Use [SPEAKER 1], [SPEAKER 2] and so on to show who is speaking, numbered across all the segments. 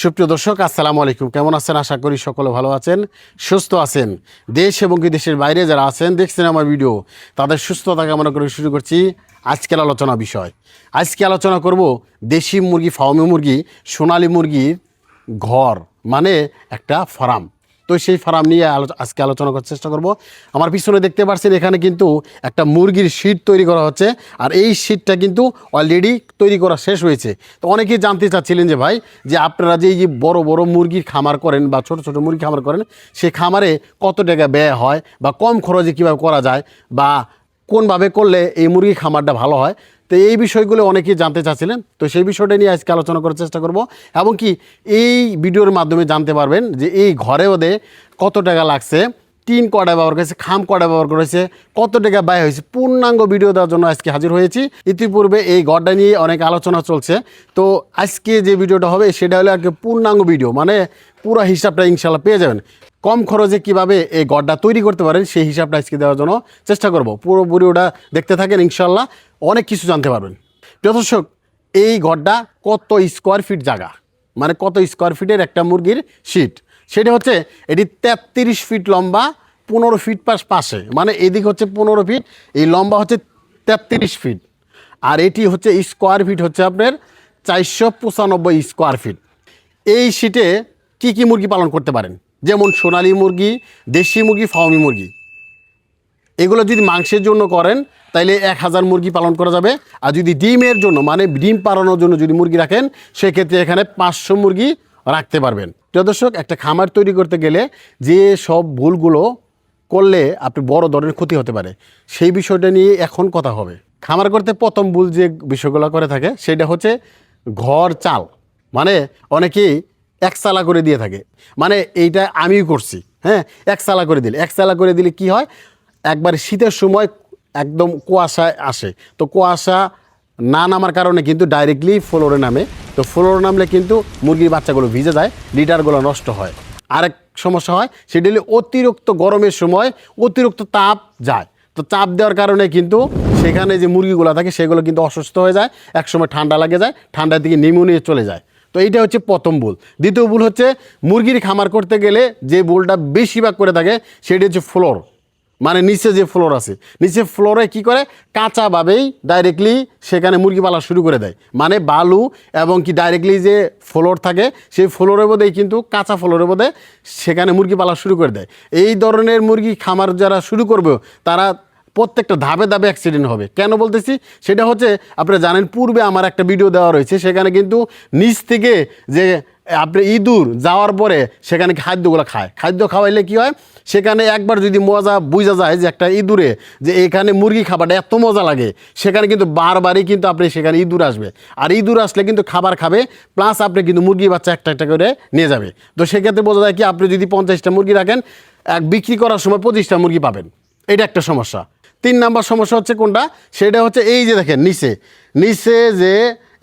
[SPEAKER 1] সুপ্রিয় দর্শক, আসসালামু আলাইকুম। কেমন আছেন? আশা করি সকলে ভালো আছেন, সুস্থ আছেন। দেশ এবং কি দেশের বাইরে যারা আছেন দেখছেন আমার ভিডিও, তাদের সুস্থতা কামনা করে শুরু করছি আজকের আলোচনা বিষয়। আজকে আলোচনা করব দেশি মুরগি, ফার্মি মুরগি, সোনালী মুরগির ঘর মানে একটা ফার্ম। তো সেই ফার্ম নিয়ে আজকে আলোচনা করার চেষ্টা করব। আমার পিছনে দেখতে পাচ্ছেন এখানে কিন্তু একটা মুরগির শীট তৈরি করা হচ্ছে, আর এই শীটটা কিন্তু অলরেডি তৈরি করা শেষ হয়েছে। তো অনেকেই জানতে চাচ্ছিলেন যে ভাই, যে আপনারা যে এই যে বড় বড় মুরগির খামার করেন বা ছোট ছোট মুরগি খামার করেন, সেই খামারে কত টাকা ব্যয় হয় বা কম খরচে কীভাবে করা যায় বা কোনভাবে করলে এই মুরগি খামারটা ভালো হয়। তো এই বিষয়গুলো অনেকেই জানতে চাচ্ছিলেন, তো সেই বিষয়টা নিয়ে আজকে আলোচনা করার চেষ্টা করব। এবং কি এই ভিডিওর মাধ্যমে জানতে পারবেন যে এই ঘরে ওদের কত টাকা লাগছে, টিন কয়টা ব্যবহার করেছে, খাম কয়টা ব্যবহার করেছে, কত টাকা ব্যয় হয়েছে, পূর্ণাঙ্গ ভিডিও দেওয়ার জন্য আজকে হাজির হয়েছি। ইতিপূর্বে এই ঘরটা নিয়ে অনেক আলোচনা চলছে, তো আজকে যে ভিডিওটা হবে সেটা হলো একটা পূর্ণাঙ্গ ভিডিও, মানে পুরো হিসাবটা ইনশাল্লাহ পেয়ে যাবেন। কম খরচে কিভাবে এই ঘরটা তৈরি করতে পারেন সেই হিসাবটা আজকে দেওয়ার জন্য চেষ্টা করব। পুরো ভিডিওটা দেখতে থাকেন, ইনশাল্লাহ অনেক কিছু জানতে পারবেন। প্রিয় দর্শক, এই ঘরটা কত স্কোয়ার ফিট জায়গা, মানে কত স্কোয়ার ফিটের একটা মুরগির শীট, সেটা হচ্ছে এটি 33 ফিট লম্বা, 15 ফিট পাশে, মানে এদিক হচ্ছে 15 ফিট, এই লম্বা হচ্ছে 33 ফিট, আর এটি হচ্ছে স্কোয়ার ফিট হচ্ছে আপনার 495 স্কোয়ার ফিট। এই শীটে কি কি মুরগি পালন করতে পারেন, যেমন সোনালী মুরগি, দেশি মুরগি, ফার্মি মুরগি। এগুলো যদি মাংসের জন্য করেন তাইলে 1000 মুরগি পালন করা যাবে, আর যদি ডিমের জন্য মানে ডিম পাড়ানোর জন্য যদি মুরগি রাখেন সেক্ষেত্রে এখানে 500 মুরগি রাখতে পারবেন। প্রিয় দর্শক, একটা খামার তৈরি করতে গেলে যে সব ভুলগুলো করলে আপনি বড় ধরনের ক্ষতি হতে পারে, সেই বিষয়টা নিয়ে এখন কথা হবে। খামার করতে প্রথম ভুল যে বিষয়গুলো করে থাকে সেটা হচ্ছে ঘর চাল, মানে অনেকেই একচালা করে দিয়ে থাকে, মানে এইটা আমিও করছি। হ্যাঁ, একচালা করে দিলে কি হয়, একবার শীতের সময় একদম কুয়াশা আসে, তো কুয়াশা না নামার কারণে কিন্তু ডাইরেক্টলি ফ্লোরে নামে, তো ফ্লোরে নামলে কিন্তু মুরগির বাচ্চাগুলো ভিজে যায়, লিটারগুলো নষ্ট হয়। আরেক সমস্যা হয়, সেটা হলে অতিরিক্ত গরমের সময় অতিরিক্ত তাপ যায়, তো চাপ দেওয়ার কারণে কিন্তু সেখানে যে মুরগিগুলো থাকে সেগুলো কিন্তু অসুস্থ হয়ে যায়, একসময় ঠান্ডা লাগে যায়, ঠান্ডার দিকে নিউমোনিয়া চলে যায়। তো এইটা হচ্ছে প্রথম ভুল। দ্বিতীয় ভুল হচ্ছে মুরগির খামার করতে গেলে যে ভুলটা বেশিরভাগ করে থাকে সেটা হচ্ছে ফ্লোর, মানে নিচে যে ফ্লোর আছে, নিচে ফ্লোরে কি করে কাঁচাভাবেই ডাইরেক্টলি সেখানে মুরগি পালা শুরু করে দেয়, মানে বালু এবং কি ডাইরেক্টলি যে ফ্লোর থাকে সেই ফ্লোরের মধ্যেই কিন্তু কাঁচা ফ্লোরের মধ্যে সেখানে মুরগি পালা শুরু করে দেয়। এই ধরনের মুরগি খামার যারা শুরু করবে তারা প্রত্যেকটা ধাপে ধাপে অ্যাক্সিডেন্ট হবে। কেন বলতেছি সেটা হচ্ছে, আপনারা জানেন পূর্বে আমার একটা ভিডিও দেওয়া রয়েছে, সেখানে কিন্তু নিচ থেকে যে আপনি ইঁদুর যাওয়ার পরে সেখানে খাদ্যগুলো খায়, খাদ্য খাওয়াইলে কি হয়, সেখানে একবার যদি মজা বুঝা যায় যে একটা ইঁদুরে যে এখানে মুরগি খাবারটা এত মজা লাগে, সেখানে কিন্তু বারবারই কিন্তু আপনি সেখানে ইঁদুর আসবে, আর ইঁদুর আসলে কিন্তু খাবার খাবে, প্লাস আপনি কিন্তু মুরগি বাচ্চা একটা একটা করে নিয়ে যাবে। তো সেক্ষেত্রে বোঝা যায় কি, আপনি যদি 50টা মুরগি রাখেন, বিক্রি করার সময় 25টা মুরগি পাবেন, এটা একটা সমস্যা। 3 নাম্বার সমস্যা হচ্ছে কোনটা, সেটা হচ্ছে এই যে দেখেন নিচে যে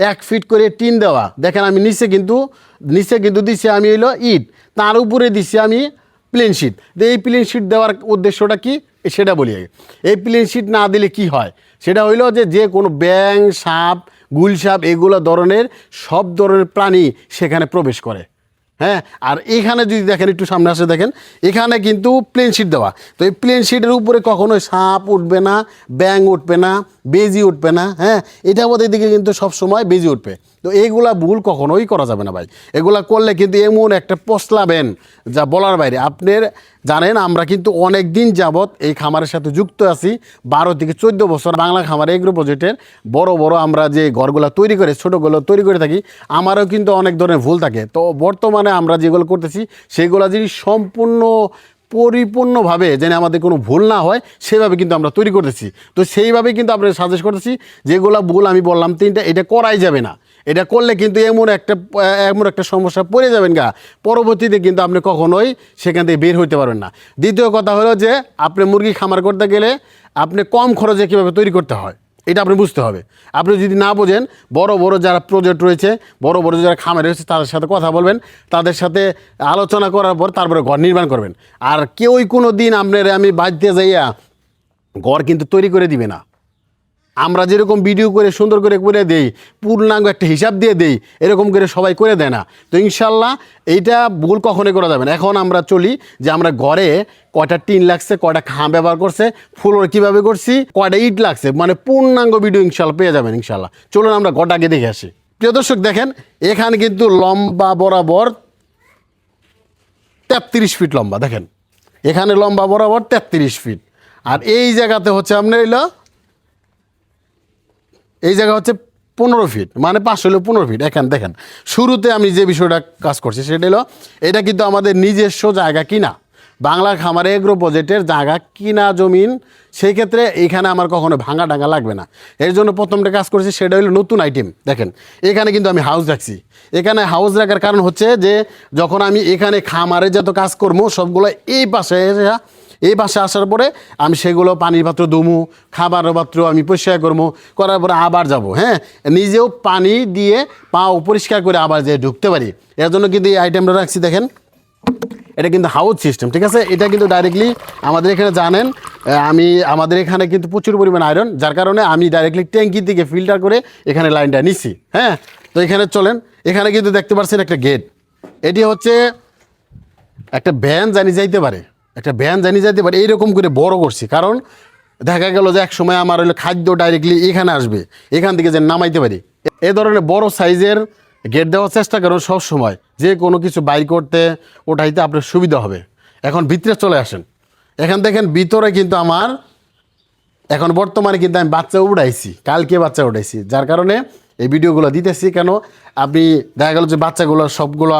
[SPEAKER 1] 1 ফিট করে টিন দেওয়া, দেখেন আমি নিচে কিন্তু দিচ্ছি আমি হইলো ইট, তার উপরে দিচ্ছি আমি প্লেন শিট। এই প্লেন শিট দেওয়ার উদ্দেশ্যটা কি সেটা বলি আগে। এই প্লেন শিট না দিলে কি হয়, সেটা হইলো যে কোনো ব্যাঙ, সাপ, গুলসাপ এগুলো ধরনের সব ধরনের প্রাণী সেখানে প্রবেশ করে। হ্যাঁ, আর এখানে যদি দেখেন, একটু সামনে আসে দেখেন, এখানে কিন্তু প্লেন শিট দেওয়া, তো এই প্লেন শিটের উপরে কখনোই সাপ উঠবে না, ব্যাঙ উঠবে না, বেজি উঠবে না। হ্যাঁ, এটা আমাদের দিকে কিন্তু সবসময় বেজি উঠবে। তো এইগুলা ভুল কখনোই করা যাবে না ভাই, এগুলা করলে কিন্তু এমন একটা পশলাবেন যা বলার বাইরে। আপনার জানেন আমরা কিন্তু অনেক দিন যাবৎ এই খামারের সাথে যুক্ত আছি, 12 থেকে 14 বছর বাংলা খামার এগ্রো প্রজেক্টের বড় আমরা যে ঘরগুলো তৈরি করে ছোটোগুলো তৈরি করে থাকি, আমারও কিন্তু অনেক ধরনের ভুল থাকে। তো বর্তমানে আমরা যেগুলো করতেছি সেগুলো যদি সম্পূর্ণ পরিপূর্ণভাবে যেন আমাদের কোনো ভুল না হয় সেভাবে কিন্তু আমরা তৈরি করতেছি। তো সেইভাবে কিন্তু আপনাদের সাজেস্ট করতেছি, যেগুলো ভুল আমি বললাম 3টা, এটা করাই যাবে না। এটা করলে কিন্তু এমন একটা সমস্যা পড়ে যাবেন গা, পরবর্তীতে কিন্তু আপনি কখনোই সেখান থেকে বের হইতে পারবেন না। দ্বিতীয় কথা হলো যে আপনি মুরগি খামার করতে গেলে আপনি কম খরচে কীভাবে তৈরি করতে হয় এটা আপনি বুঝতে হবে। আপনি যদি না বোঝেন, বড় যারা প্রজেক্ট রয়েছে, বড় যারা খামার রয়েছে তাদের সাথে কথা বলবেন, তাদের সাথে আলোচনা করার পর তারপরে ঘর নির্মাণ করবেন। আর কেউই কোনো দিন আপনার আমি বাড়িতে যাইয়া ঘর কিন্তু তৈরি করে দিবে না, আমরা যেরকম ভিডিও করে সুন্দর করে দেই, পূর্ণাঙ্গ একটা হিসাব দিয়ে দেই, এরকম করে সবাই করে দেয় না। তো ইনশাল্লাহ এইটা ভুল কখনোই করা যাবে না। এখন আমরা চলি যে আমরা ঘরে কয়টা টিন লাগছে, কয়টা খাম ব্যবহার করছে, ফ্লোর কীভাবে করছি, কয়টা ইট লাগছে, মানে পূর্ণাঙ্গ ভিডিও ইনশাল্লাহ পেয়ে যাবেন ইনশাল্লাহ। চলুন আমরা ঘরটা আগে দেখে আসি। প্রিয় দর্শক দেখেন, এখানে কিন্তু লম্বা বরাবর 33 ফিট লম্বা, দেখেন এখানে লম্বা বরাবর 33 ফিট। আর এই জায়গাতে হচ্ছে আপনার এলো, এই জায়গা হচ্ছে 15 ফিট, মানে 5 হলো 15 ফিট। এখানে দেখেন শুরুতে আমি যে বিষয়টা কাজ করছি সেটা হলো, এটা কিন্তু আমাদের নিজস্ব জায়গা কিনা, বাংলা খামারে এগ্রো প্রজেক্টের জায়গা কিনা জমিন। সেই ক্ষেত্রে এইখানে আমার কখনো ভাঙা ডাঙা লাগবে না। এর জন্য প্রথমটা কাজ করছি সেটা হলো নতুন আইটেম। দেখেন এখানে কিন্তু আমি হাউস রাখছি। এখানে হাউস রাখার কারণ হচ্ছে যে যখন আমি এখানে খামারে যত কাজ করবো সবগুলো এই পাশে আসার পরে আমি সেগুলো পানির পাত্র দমু, খাবারের পাত্র আমি পরিষ্কার করবো, করার পরে আবার যাব, হ্যাঁ, নিজেও পানি দিয়ে পাও পরিষ্কার করে আবার যে ঢুকতে পারি। এর জন্য কিন্তু এই আইটেমটা রাখছি। দেখেন এটা কিন্তু হাউস সিস্টেম, ঠিক আছে। এটা কিন্তু ডাইরেক্টলি আমাদের এখানে জানেন আমাদের এখানে কিন্তু প্রচুর পরিমাণ আয়রন, যার কারণে আমি ডাইরেক্টলি ট্যাঙ্কি থেকে ফিল্টার করে এখানে লাইনটা নিচ্ছি, হ্যাঁ। তো এখানে চলেন, এখানে কিন্তু দেখতে পাচ্ছেন একটা গেট। এটি হচ্ছে একটা ভ্যান যাইতে পারে, একটা ভ্যান যাইতে পারে এইরকম করে বড় করছি। কারণ দেখা গেল যে এক সময় আমার হলো খাদ্য ডাইরেক্টলি এখানে আসবে, এখান থেকে যে নামাইতে পারি। এ ধরনের বড় সাইজের গেট দেওয়ার চেষ্টা করুন সব সময়, যে কোনো কিছু বাইর করতে ওঠাইতে আপনার সুবিধা হবে। এখন ভিতরে চলে আসেন, এখান দেখেন ভিতরে কিন্তু আমার এখন বর্তমানে কিন্তু আমি বাচ্চা উঠাইছি, কালকে বাচ্চা উঠাইছি, যার কারণে এই ভিডিওগুলো দিতেছি। কেন আপনি দেখা গেল যে বাচ্চাগুলো সবগুলো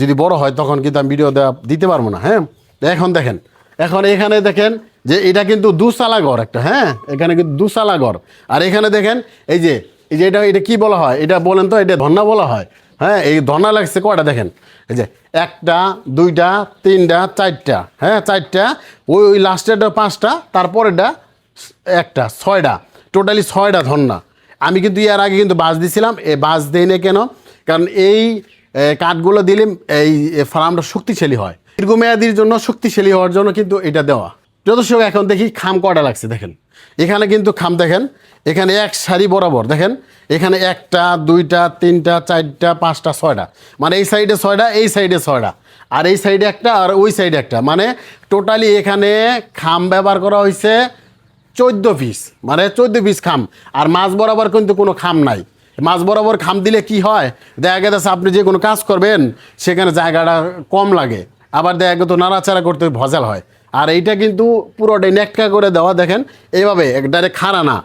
[SPEAKER 1] যদি বড় হয় তখন কিন্তু আমি ভিডিও দিতে পারবো না, হ্যাঁ। এখন দেখেন, এখন এখানে দেখেন যে এটা কিন্তু দুসালা ঘর একটা, হ্যাঁ, এখানে কিন্তু দুসালা ঘর। আর এখানে দেখেন এই যে এটা কি বলা হয়, এটা বলেন তো, এটা ধন্না বলা হয়, হ্যাঁ। এই ধন্না লাগছে কয়টা দেখেন, এই যে 1টা 2টা 3টা 4টা, হ্যাঁ 4টা, ওই লাস্টেরটা 5টা, তারপরেরটা 1টা, 6টা, টোটালি 6টা ধন্না। আমি কিন্তু এর আগে কিন্তু বাস দিছিলাম, এই বাস দেই না কেন, কারণ এই কাঠগুলো দিলে এই ফার্মটা শক্তিশালী হয়, দীর্ঘমেয়াদীর জন্য শক্তিশালী হওয়ার জন্য কিন্তু এটা দেওয়া। যথেষ্ট। এখন দেখি খাম কয়টা লাগছে, দেখেন এখানে কিন্তু খাম দেখেন, এখানে এক সারি বরাবর দেখেন, এখানে 1টা 2টা 3টা 4টা 5টা 6টা, মানে এই সাইডে 6টা, এই সাইডে 6টা, আর এই সাইডে একটা, আর ওই সাইডে একটা, মানে টোটালি এখানে খাম ব্যবহার করা হয়েছে 14 পিস, মানে 14 পিস খাম। আর মাঝ বরাবর কিন্তু কোনো খাম নাই। মাঝ বরাবর খাম দিলে কি হয়, দেখা গেছে আপনি যে কোনো কাজ করবেন সেখানে জায়গাটা কম লাগে, আবার দেখা গেতো নাড়াচাড়া করতে ভজাল হয়। আর এইটা কিন্তু পুরোটাই নেটকা করে দেওয়া, দেখেন এইভাবে ডাইরেক্ট খাড়া না,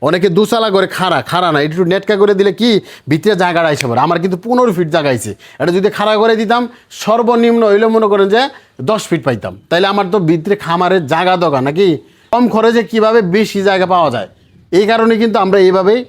[SPEAKER 1] অনেকে দুচালা করে খাড়া না, একটু নেটকা করে দিলে কি ভিতরে জায়গাটা আইসে পারে। আমার কিন্তু 15 ফিট জায়গা আইছে, এটা যদি খাড়া করে দিতাম সর্বনিম্ন হইলে মনে করেন যে 10 ফিট পাইতাম, তাইলে আমার তো ভিতরে খামারের জায়গা দরকার নাকি, কম খরচে কিভাবে বেশি জায়গা পাওয়া যায়, এই কারণে কিন্তু আমরা এইভাবেই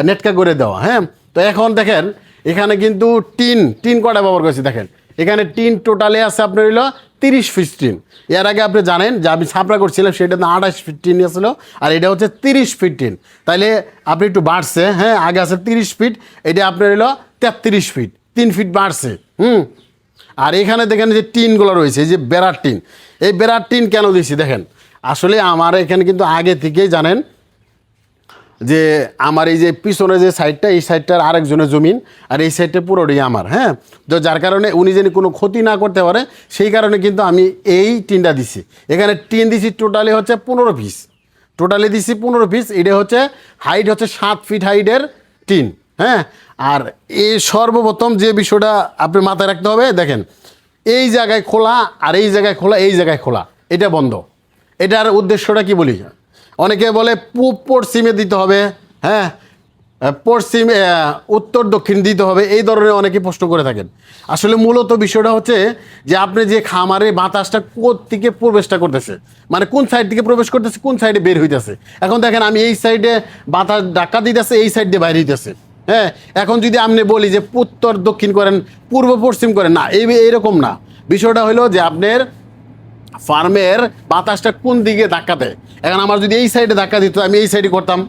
[SPEAKER 1] নেটকা করে দেওয়া, হ্যাঁ। তো এখন দেখেন এখানে কিন্তু টিন কটা ব্যবহার করেছি, দেখেন এখানে টিন টোটালে আছে আপনার হইলো 30 ফিট টিন। এর আগে আপনি জানেন যে আমি ছাপড়া করছিলাম সেটা 28 ফিট টিন আসলো, আর এটা হচ্ছে 30 ফিট টিন। তাইলে আপনি একটু বাড়ছে, হ্যাঁ, আগে আছে 30 ফিট, এটা আপনার হইলো 33 ফিট, 3 ফিট বাড়ছে, আর এখানে দেখেন যে টিনগুলো রয়েছে, এই যে বেড়ার টিন, এই বেড়ার টিন কেন দিয়েছি দেখেন, আসলে আমার এখানে কিন্তু আগে থেকেই জানেন যে আমার এই যে পিছনে যে সাইডটা, এই সাইডটার আরেকজনের জমিন, আর এই সাইডটা পুরোটাই আমার, হ্যাঁ। তো যার কারণে উনি যেন কোনো ক্ষতি না করতে পারে সেই কারণে কিন্তু আমি এই টিনটা দিছি। এখানে টিন দিছি টোটালি হচ্ছে 15 পিস, টোটালি দিছি 15 পিস। এটা হচ্ছে হাইট হচ্ছে 7 ফিট হাইটের টিন, হ্যাঁ। আর এই সর্বপ্রথম যে বিষয়টা আপনি মাথায় রাখতে হবে, দেখেন এই জায়গায় খোলা, আর এই জায়গায় খোলা, এই জায়গায় খোলা, এটা বন্ধ। এটার উদ্দেশ্যটা কি বলি, অনেকে বলে পূব পশ্চিমে দিতে হবে, হ্যাঁ, পশ্চিম উত্তর দক্ষিণ দিতে হবে, এই ধরনের অনেকে প্রশ্ন করে থাকেন। আসলে মূলত বিষয়টা হচ্ছে যে আপনি যে খামারে বাতাসটা কোত্থেকে প্রবেশটা করতেছে, মানে কোন সাইড থেকে প্রবেশ করতেছে, কোন সাইডে বের হইতেছে। এখন দেখেন আমি এই সাইডে বাতাস ধাক্কা দিতেছে, এই সাইড দিয়ে বাইরে হইতেছে, হ্যাঁ। এখন যদি আপনি বলি যে উত্তর দক্ষিণ করেন, পূর্ব পশ্চিম করেন, না, এইরকম না। বিষয়টা হলো যে আপনার ফার্মের বাতাসটা কোন দিকে ধাক্কা দেয়। এখন আমার যদি এই সাইডে ধাক্কা দিত, আমি এই সাইডে করতাম,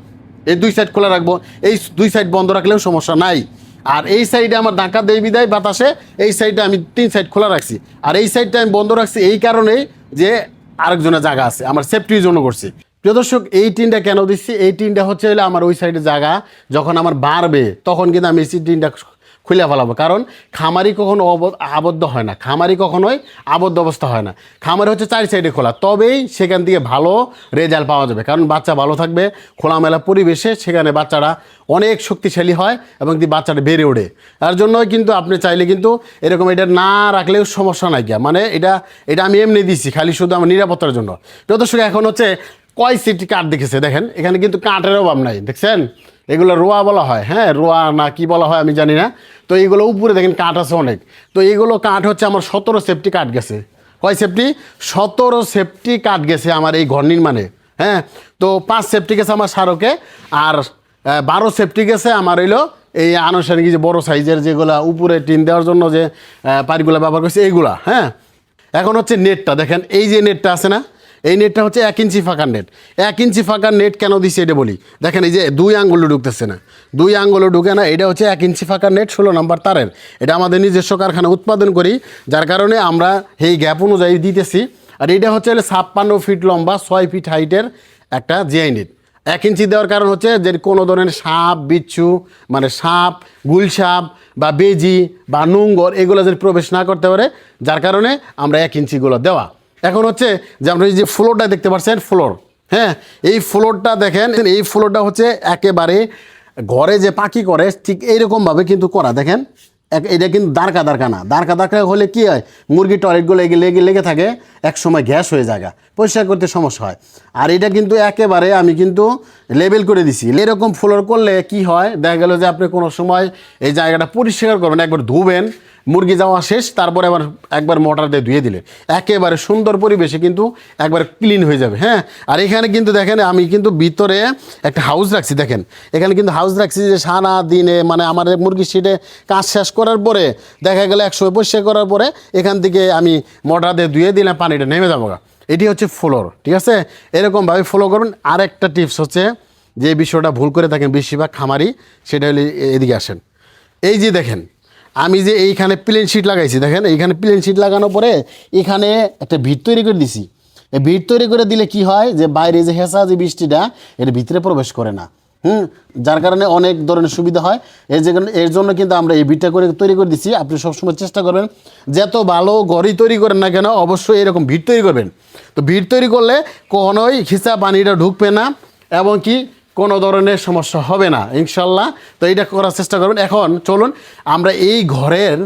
[SPEAKER 1] এই 2 সাইড খোলা রাখবো, এই 2 সাইড বন্ধ রাখলেও সমস্যা নাই। আর এই সাইডে আমার ধাক্কা দেয় বিদায় বাতাসে, এই সাইডে আমি 3 সাইড খোলা রাখছি, আর এই সাইডটা আমি বন্ধ রাখছি এই কারণেই যে আরেকজনের জায়গা আছে, আমার সেফটির জন্য করছি। প্রিয় দর্শক, এই টিনটা কেন দিচ্ছি, এই টিনটা হচ্ছে হলে আমার ওই সাইডে জায়গা যখন আমার বাড়বে তখন কিন্তু আমি এই টিনটা খুলে ফেলাবো। কারণ খামারি কখনো আবদ্ধ হয় না, খামারি কখনোই আবদ্ধ অবস্থা হয় না। খামারি হচ্ছে 4 সাইডে খোলা, তবেই সেখান থেকে ভালো রেজাল্ট পাওয়া যাবে। কারণ বাচ্চা ভালো থাকবে খোলামেলা পরিবেশে, সেখানে বাচ্চারা অনেক শক্তিশালী হয় এবং বাচ্চাটা বেড়ে ওঠে। তার জন্যই কিন্তু আপনি চাইলে কিন্তু এরকম এটা না রাখলেও সমস্যা নাই গিয়া, মানে এটা আমি এমনি দিচ্ছি খালি শুধু আমার নিরাপত্তার জন্য। প্রিয় দর্শক, এখন হচ্ছে কয় সিট কাঠ দেখেছে দেখেন, এখানে কিন্তু কাঠের অভাব নাই, দেখছেন? এগুলো রোয়া বলা হয়, হ্যাঁ রোয়া না কি বলা হয় আমি জানি না। তো এইগুলো উপরে দেখেন কাঠ আছে অনেক। তো এইগুলো কাঠ হচ্ছে আমার 17 সেফটি কাঠ গেছে। কয় সেফটি? 17 সেফটি কাঠ গেছে আমার এই ঘর নির্মাণে। হ্যাঁ, তো 5 সেফটি গেছে আমার স্মারকে, আর 12 সেফটি গেছে আমার হইলো এই আনুষ্ঠানিক যে বড়ো সাইজের যেগুলা উপরে টিন দেওয়ার জন্য যে পাইপগুলো ব্যবহার করছে এইগুলা। হ্যাঁ, এখন হচ্ছে নেটটা দেখেন, এই যে নেটটা আছে না, এই নেটটা হচ্ছে 1 ইঞ্চি ফাঁকার নেট। 1 ইঞ্চি ফাঁকার নেট কেন দিছি এটা বলি। দেখেন এই যে 2 আঙ্গুলে ঢুকতেছে না, 2 আঙ্গুলে ঢুকে না, এটা হচ্ছে 1 ইঞ্চি ফাঁকার নেট 16 নম্বর তারের। এটা আমাদের নিজস্ব কারখানা উৎপাদন করি, যার কারণে আমরা এই গ্যাপ অনুযায়ী দিতেছি। আর এটা হচ্ছে 56 ফিট লম্বা 6 ফিট হাইটের একটা জিআই নেট। 1 ইঞ্চি দেওয়ার কারণ হচ্ছে যে কোনো ধরনের সাপ বিচ্ছু, মানে সাপ, গুলসাপ বা বেজি বা নোংর এগুলো যদি প্রবেশ না করতে পারে, যার কারণে আমরা 1 ইঞ্চিগুলো দেওয়া। এখন হচ্ছে যে আমরা এই যে ফ্লোরটা দেখতে পাচ্ছেন, ফ্লোর, হ্যাঁ এই ফ্লোরটা দেখেন, এই ফ্লোরটা হচ্ছে একেবারে ঘরে যে পাখি করে ঠিক এইরকমভাবে কিন্তু করা। দেখেন এটা কিন্তু দাঁড়কা না, দাঁড়কা হলে কি হয়, মুরগির টয়লেটগুলো লেগে থাকে, এক সময় গ্যাস হয়ে যায়, পরিষ্কার করতে সমস্যা হয়। আর এটা কিন্তু একেবারে আমি কিন্তু লেবেল করে দিছি। এরকম ফ্লোর করলে কি হয়, দেখা গেল যে আপনি কোনো সময় এই জায়গাটা পরিষ্কার করবেন, একবার ধুবেন, মুরগি যাওয়া শেষ, তারপরে আবার একবার মোটর দিয়ে ধুয়ে দিলে একেবারে সুন্দর পরিবেশে কিন্তু একবার ক্লিন হয়ে যাবে। হ্যাঁ, আর এখানে কিন্তু দেখেন আমি কিন্তু ভিতরে একটা হাউস রাখছি। দেখেন এখানে কিন্তু হাউস রাখছি যে সারা দিনে মানে আমার মুরগির সিটে কাজ শেষ করার পরে দেখা গেলে 100 পরিষ্কার করার পরে এখান থেকে আমি মোটর দিয়ে ধুয়ে দিলাম, পানিটা নেমে যাবো। এটি হচ্ছে ফ্লোর, ঠিক আছে? এরকমভাবে ফলো করুন। আর একটা টিপস হচ্ছে যে বিষয়টা ভুল করে থাকেন বেশিরভাগ খামারি, সেটা হলে এদিকে আসেন। এই যে দেখেন আমি যে এইখানে প্লেন শিট লাগাইছি, দেখেন এইখানে প্লেন শিট লাগানোর পরে এখানে একটা ভিত তৈরি করে দিছি। এই ভিত তৈরি করে দিলে কি হয়, যে বাইরে যে হেঁচা যে বৃষ্টিটা এর ভিতরে প্রবেশ করে না। যার কারণে অনেক ধরনের সুবিধা হয়। এর জন্য কিন্তু আমরা এই ভিটটা করে তৈরি করে দিচ্ছি। আপনি সবসময় চেষ্টা করবেন যত ভালো ঘরই তৈরি করেন না কেন, অবশ্যই এরকম ভিট তৈরি করবেন। তো ভিট তৈরি করলে কখনোই খিচা পানিটা ঢুকবে না এবং কি কোনো ধরনের সমস্যা হবে না ইনশাল্লাহ। তো এইটা করার চেষ্টা করবেন। এখন চলুন আমরা এই ঘরের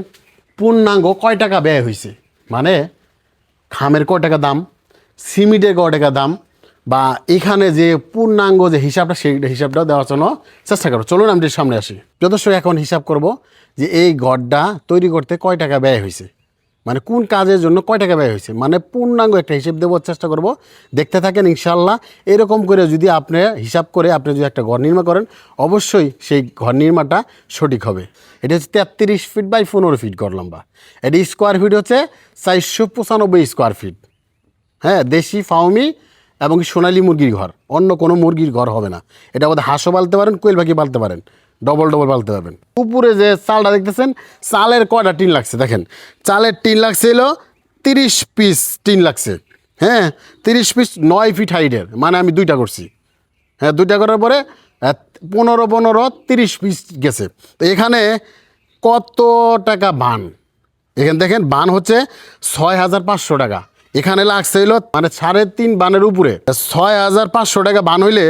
[SPEAKER 1] পূর্ণাঙ্গ কয় টাকা ব্যয় হয়েছে, মানে খামের কয় টাকা দাম, সিমেন্টের কয় টাকা দাম, বা এখানে যে পূর্ণাঙ্গ যে হিসাবটা সেই হিসাবটাও দেওয়ার জন্য চেষ্টা করবো। চলুন আমি সামনে আসি। যথেষ্ট এখন হিসাব করব যে এই ঘরটা তৈরি করতে কয় টাকা ব্যয় হয়েছে, মানে কোন কাজের জন্য কয় টাকা ব্যয় হয়েছে, মানে পূর্ণাঙ্গ একটা হিসেব দেওয়ার চেষ্টা করব। দেখতে থাকেন ইনশাল্লাহ। এরকম করে যদি আপনি হিসাব করে আপনি যদি একটা ঘর নির্মাণ করেন, অবশ্যই সেই ঘর নির্মাণটা সঠিক হবে। এটা হচ্ছে 33 ফিট বাই 15 ফিট ঘর লম্বা। এটি স্কোয়ার ফিট হচ্ছে 495 স্কোয়ার ফিট। হ্যাঁ, দেশি ফাউমি এবং সোনালী মুরগির ঘর, অন্য কোনো মুরগির ঘর হবে না। এটা আমাদের হাঁসও পালতে পারেন, কোয়েল পাখি পালতে পারেন, ডবল পালতে পারবেন। উপরে যে চালটা দেখতেছেন, চালের কয়টা টিন লাগছে দেখেন, চালের টিন লাগছে হলো 30 পিস টিন লাগছে। হ্যাঁ, 30 পিস 9 ফিট হাইটের, মানে আমি 2টা করছি। হ্যাঁ, 2টা করার পরে 15 30 পিস গেছে। তো এখানে কত টাকা বান, এখানে দেখেন বান হচ্ছে 6500 টাকা। এখানে লাগছে হইলো মানে 3.5 বানের উপরে 6500 টাকা বান হইলে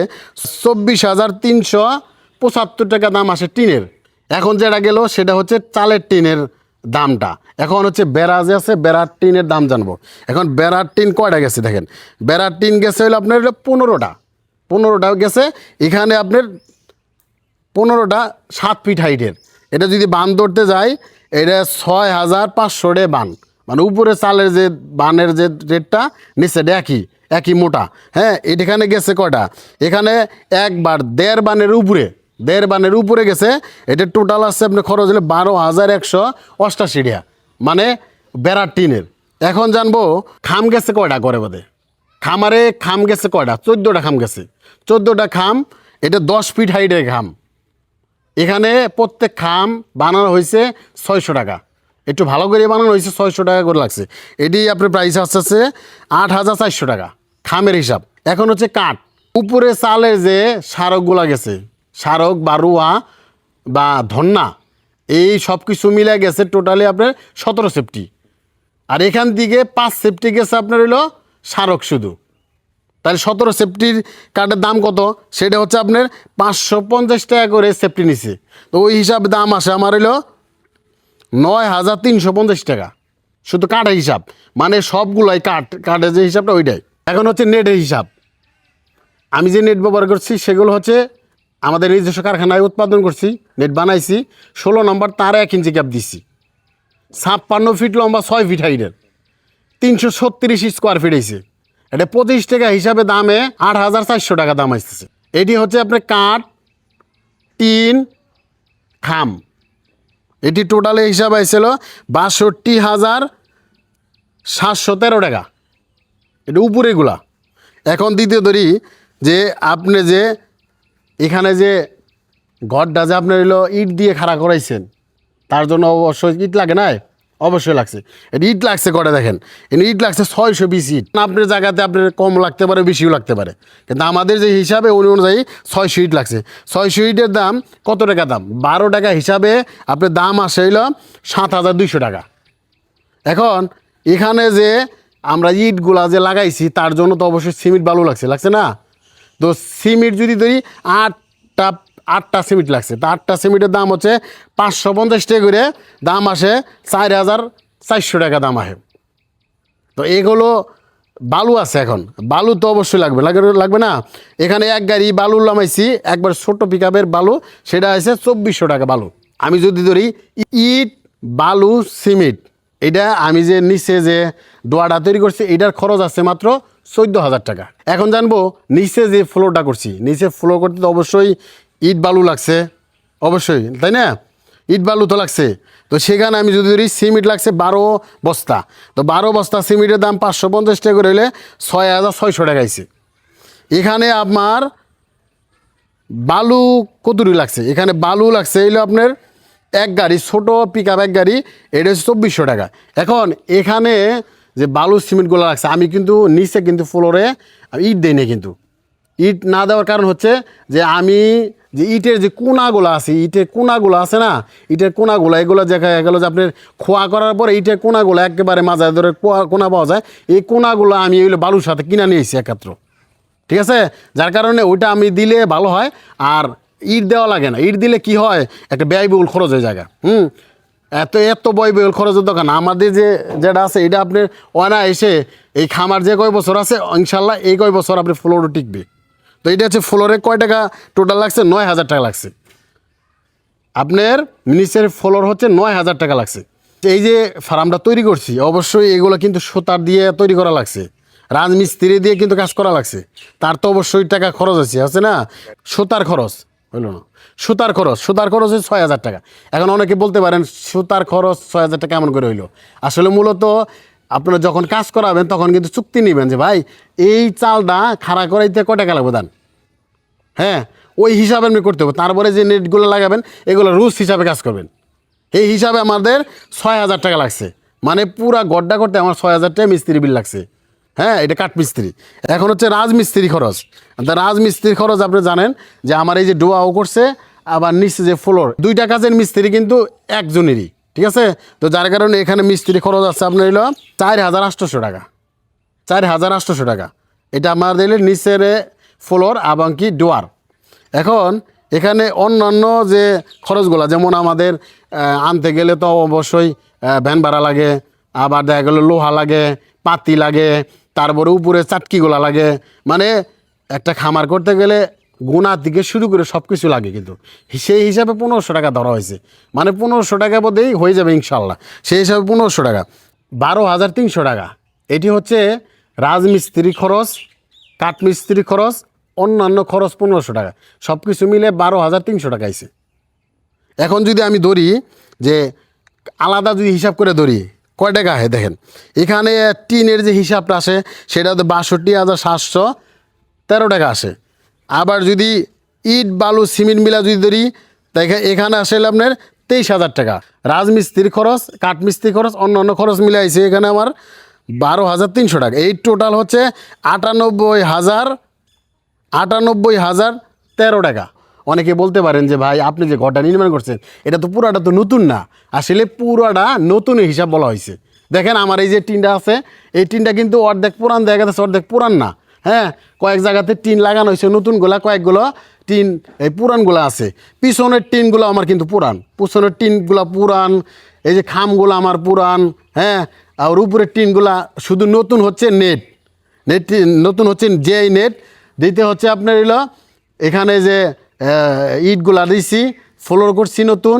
[SPEAKER 1] 24,375 টাকা দাম আসে টিনের। এখন যেটা গেল সেটা হচ্ছে চালের টিনের দামটা। এখন হচ্ছে বেড়া যে আছে, বেড়ার টিনের দাম জানবো। এখন বেড়ার টিন কয়টা গেছে দেখেন, বেড়ার টিন গেছে হলো আপনার 15টা গেছে। এখানে আপনার 15টা 7 ফিট হাইটের। এটা যদি বান ধরতে যায়, এটা 6500 বান, মানে উপরে চালের যে বানের যে রেটটা নিচে একই মোটা। হ্যাঁ, এখানে গেছে কয়টা, এখানে একবার 1.5 বানের উপরে গেছে। এটা টোটাল আসছে আপনার খরচ হলে 12,188 টাকা, মানে বেড়ার টিনের। এখন জানবো খাম গেছে কয়টা করে বাদে, খামারে খাম গেছে কয়টা, 14টা খাম গেছে। 14টা খাম, এটা 10 ফিট হাইটের খাম। এখানে প্রত্যেক খাম বানানো হয়েছে 600 টাকা, একটু ভালো করে বানানো হয়েছে 600 টাকা করে লাগছে। এটি আপনার প্রাইস আসছে 8,400 টাকা খামের হিসাব। এখন হচ্ছে উপরে চালের যে সারকগুলা গেছে, সারক বা রুয়া বা ধন্না, এই সব কিছু মিলে গেছে টোটালি আপনার 17 সেফটি। আর এখান থেকে 5 সেফটি গেছে আপনার হলো সারক শুধু। তাহলে 17 সেফটির কার্ডের দাম কত? সেটা হচ্ছে আপনার 550 টাকা করে সেফটি নিছে। তো ওই হিসাবে দাম আসে আমার হলো 9350 টাকা, শুধু কার্ডের হিসাব, মানে সবগুলাই কার্ডের যে হিসাবটা ওইটাই। এখন হচ্ছে নেটের হিসাব। আমি যে নেট ব্যবহার করছি সেগুলো হচ্ছে আমাদের নিজস্ব কারখানায় উৎপাদন করছি, নেট বানাইছি। 16 নম্বর তার 1 ইঞ্চি গ্যাপ দিছি, 56 ফিট লম্বা, 6 ফিট হাইটের, 336 স্কোয়ার ফিট হয়েছে। এটা 25 টাকা হিসাবে দামে 8400 টাকা দাম আসতেছে। এটি হচ্ছে আপনার কাঠ, টিন, খাম, এটি টোটালে হিসাব আইছিল 62,713 টাকা। এটা উপরেগুলা। এখন দ্বিতীয় ধরি যে আপনি যে এখানে যে ঘরটা যে আপনার হলো ইট দিয়ে খাড়া করাইছেন, তার জন্য অবশ্যই ইট লাগে না? অবশ্যই লাগছে। এটা ইট লাগছে কটা দেখেন, ইট লাগছে 620 ইট। আপনার জায়গাতে আপনার কম লাগতে পারে, বেশিও লাগতে পারে, কিন্তু আমাদের যে হিসাবে ওই অনুযায়ী 600 ইট লাগছে। 600 ইটের দাম কত টাকা? দাম 12 টাকা হিসাবে আপনার দাম আসে হইল 7200 টাকা। এখন এখানে যে আমরা ইটগুলা যে লাগাইছি তার জন্য তো অবশ্যই সিমেন্ট বালু লাগছে না? তো সিমেন্ট যদি ধরি আটটা সিমেন্ট লাগছে, তো 8টা সিমেন্টের দাম হচ্ছে 550 টাকা করে দাম আসে, 4400 টাকা দাম আসে। তো এগুলো বালু আছে। এখন বালু তো অবশ্যই লাগবে না? এখানে এক গাড়ি বালু নামাইছি, একবার ছোট পিকআপের বালু, সেটা আছে 2400 টাকা বালু। আমি যদি ধরি ইট, বালু, সিমেন্ট, এটা আমি যে নিচে যে দোয়াটা তৈরি করছি এটার খরচ আছে মাত্র 14,000 টাকা। এখন জানবো নিচে যে ফ্লোরটা করছি, নিচে ফ্লোর করতে তো অবশ্যই ইট বালু লাগছে, অবশ্যই, তাই না? ইট বালু তো লাগছে। তো সেখানে আমি যদি ধরি সিমেন্ট লাগছে 12 বস্তা, তো 12 বস্তা সিমেন্টের দাম 550 টাকা করে হলে 6600 টাকা আইছে। এখানে আমার বালু কতটুকু লাগছে? এখানে বালু লাগছে হইলো আপনার এক গাড়ি, ছোট পিকআপ এক গাড়ি, এটা হচ্ছে 2400 টাকা। এখন এখানে যে বালু সিমেন্টগুলো লাগছে, আমি কিন্তু নিচে কিন্তু ফ্লোরে ইট দিই না। কিন্তু ইট না দেওয়ার কারণ হচ্ছে যে আমি যে ইটের যে কোনাগুলো আছে, ইটের কোনাগুলো আছে না, ইটের কোনাগুলো এগুলো দেখা গেলো যে আপনার খোয়া করার পরে ইটের কোনাগুলো একেবারে মাঝায় ধরে কোনা পাওয়া যায়, এই কোনাগুলো আমি ওইগুলো বালুর সাথে কিনে নিয়েছি একাত্র, ঠিক আছে? যার কারণে ওইটা আমি দিলে ভালো হয়, আর ইট দেওয়া লাগে না। ইট দিলে কি হয়, একটা ব্যয়বহুল খরচ হয়ে জায়গা। এত ব্যয়বহুল খরচের দোকান আমাদের যেটা আছে, এটা আপনার অনা এসে এই খামার যে কয় বছর আছে, ইনশাল্লাহ এই কয় বছর আপনার ফ্লোরও টিকবে। তো এটা হচ্ছে ফ্লোরে কয় টাকা টোটাল লাগছে? 9000 টাকা লাগছে। আপনার নিচের ফ্লোর হচ্ছে 9000 টাকা লাগছে। এই যে ফার্মটা তৈরি করছি, অবশ্যই এগুলো কিন্তু সুতার দিয়ে তৈরি করা লাগছে, রাজমিস্ত্রি দিয়ে কিন্তু কাজ করা লাগছে। তার তো অবশ্যই টাকা খরচ আছে না? সুতার খরচ হইল না, সুতার খরচ হচ্ছে 6000 টাকা। এখন অনেকে বলতে পারেন সুতার খরচ 6000 টাকা কেমন করে হইলো? আসলে মূলত আপনারা যখন কাজ করাবেন তখন কিন্তু চুক্তি নেবেন যে ভাই এই চালটা খাড়া করাইতে কয় টাকা লাগবে দান, হ্যাঁ ওই হিসাবে আপনি করতে হবে। তারপরে যে নেটগুলো লাগাবেন এগুলো রুজ হিসাবে কাজ করবেন। এই হিসাবে আমাদের 6000 টাকা লাগছে, মানে পুরা গড্ডা করতে আমার 6000 টাকা মিস্ত্রি বিল লাগছে। হ্যাঁ, এটা কাঠমিস্ত্রি। এখন হচ্ছে রাজমিস্ত্রি খরচ। রাজমিস্ত্রির খরচ আপনি জানেন যে আমার এই যে ডোয়াও করছে, আবার নিচে যে ফ্লোর, 2টা কাজের মিস্ত্রি কিন্তু একজনেরই, ঠিক আছে? তো যার কারণে এখানে মিস্ত্রি খরচ আছে আপনার হলো 4800 টাকা। 4800 টাকা এটা আমাদের নিচের ফ্লোর এবং কি ডোয়ার। এখন এখানে অন্যান্য যে খরচগুলো, যেমন আমাদের আনতে গেলে তো অবশ্যই ভ্যান ভাড়া লাগে, আবার দেখা গেলো লোহা লাগে, পাতি লাগে, তারপরে উপরে চাটকিগুলা লাগে, মানে একটা খামার করতে গেলে গুণা থেকে শুরু করে সব কিছু লাগে। কিন্তু সেই হিসাবে 1500 টাকা ধরা হয়েছে, মানে 1500 টাকা বোধেই হয়ে যাবে ইনশাল্লাহ। সেই হিসাবে 1500 টাকা, 12300 টাকা এটি হচ্ছে রাজমিস্ত্রি খরচ, কাঠমিস্ত্রি খরচ, অন্যান্য খরচ 1500 টাকা, সব কিছু মিলে 12300 টাকা আইছে। এখন যদি আমি ধরি যে আলাদা যদি হিসাব করে ধরি কয় টাকা হয় দেখেন, এখানে টিনের যে হিসাবটা আসে সেটা হচ্ছে 62,713 টাকা আসে। আবার যদি ইট বালু সিমেন্ট মিলা যদি ধরি তাই এখানে আসলে আপনার 23,000 টাকা। রাজমিস্ত্রির খরচ, কাঠমিস্ত্রি খরচ, অন্যান্য খরচ মিলে আইছে এখানে আমার 12,300 টাকা। এই টোটাল হচ্ছে 98,000 98,013 টাকা। অনেকে বলতে পারেন যে ভাই আপনি যে ঘরটা নির্মাণ করছেন এটা তো পুরাটা তো নতুন না, আসলে পুরাটা নতুন হিসাব বলা হয়েছে। দেখেন আমার এই যে টিনটা আছে, এই টিনটা কিন্তু অর্ধেক পুরান দেখা যাচ্ছে, অর্ধেক পুরান না। হ্যাঁ, কয়েক জায়গাতে টিন লাগানো হয়েছে নতুনগুলা, কয়েকগুলো টিন এই পুরানগুলো আছে। পিছনের টিনগুলো আমার কিন্তু পুরান, পিছনের টিনগুলো পুরান, এই যে খামগুলো আমার পুরান। হ্যাঁ, আর উপরের টিনগুলা শুধু নতুন হচ্ছে নেট, নেট নতুন হচ্ছে যে নেট দিতে হচ্ছে আপনার এলো। এখানে যে ইটগুলা দিছি, ফ্লোর করছি নতুন,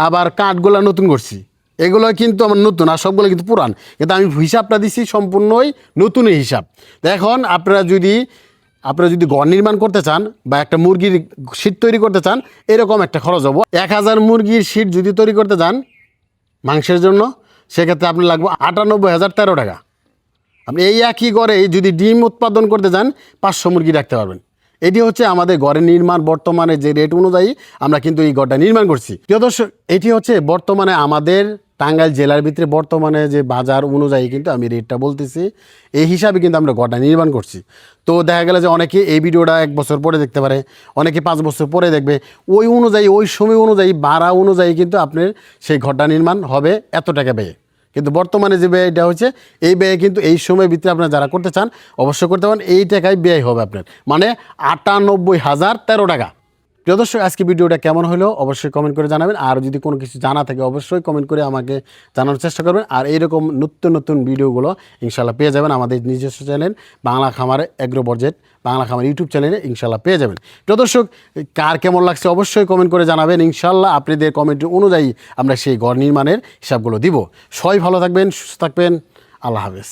[SPEAKER 1] আবার কাঠগুলা নতুন করছি, এগুলো কিন্তু আমার নতুন, আর সবগুলো কিন্তু পুরান। কিন্তু আমি হিসাবটা দিছি সম্পূর্ণই নতুনই হিসাব। তো এখন আপনারা যদি ঘর নির্মাণ করতে চান বা একটা মুরগির শীট তৈরি করতে চান, এরকম একটা খরচ হবো। 1000 মুরগির শীট যদি তৈরি করতে চান মাংসের জন্য, সেক্ষেত্রে আপনার লাগবে 98,013 টাকা। আপনি এই একই ঘরে যদি ডিম উৎপাদন করতে চান 500 মুরগি রাখতে পারবেন। এটি হচ্ছে আমাদের ঘরের নির্মাণ বর্তমানে যে রেট অনুযায়ী আমরা কিন্তু এই ঘরটা নির্মাণ করছি। প্রিয় দর্শক, এটি হচ্ছে বর্তমানে আমাদের টাঙ্গাইল জেলার ভিতরে বর্তমানে যে বাজার অনুযায়ী কিন্তু আমি রেটটা বলতেছি, এই হিসাবে কিন্তু আমরা ঘরটা নির্মাণ করছি। তো দেখা গেল যে অনেকে এই ভিডিওটা 1 বছর পরে দেখতে পারে, অনেকে 5 বছর পরে দেখবে। ওই অনুযায়ী, ওই সময় অনুযায়ী, ভাড়া অনুযায়ী কিন্তু আপনার সেই ঘরটা নির্মাণ হবে এত টাকা ব্যয়ে। কিন্তু বর্তমানে যে ব্যয়টা হচ্ছে, এই ব্যয় কিন্তু এই সময়ের ভিতরে আপনারা যারা করতে চান অবশ্যই করতে পারেন। এই টাকায় ব্যয় হবে আপনার, মানে 98,013 টাকা। প্রিয় দর্শক, আজকে ভিডিওটা কেমন হলো অবশ্যই কমেন্ট করে জানাবেন। আর যদি কোনো কিছু জানা থাকে অবশ্যই কমেন্ট করে আমাকে জানানোর চেষ্টা করবেন। আর এইরকম নতুন নতুন ভিডিওগুলো ইনশাল্লাহ পেয়ে যাবেন আমাদের নিজস্ব চ্যানেল বাংলা খামার এগ্রো বাজেট, বাংলা খামার ইউটিউব চ্যানেলে ইনশাল্লাহ পেয়ে যাবেন। প্রিয় দর্শক, কার কেমন লাগছে অবশ্যই কমেন্ট করে জানাবেন। ইনশাল্লাহ আপনাদের কমেন্ট অনুযায়ী আমরা সেই ঘর নির্মাণের হিসাবগুলো দিব। সবাই ভালো থাকবেন, সুস্থ থাকবেন। আল্লাহ হাফেজ।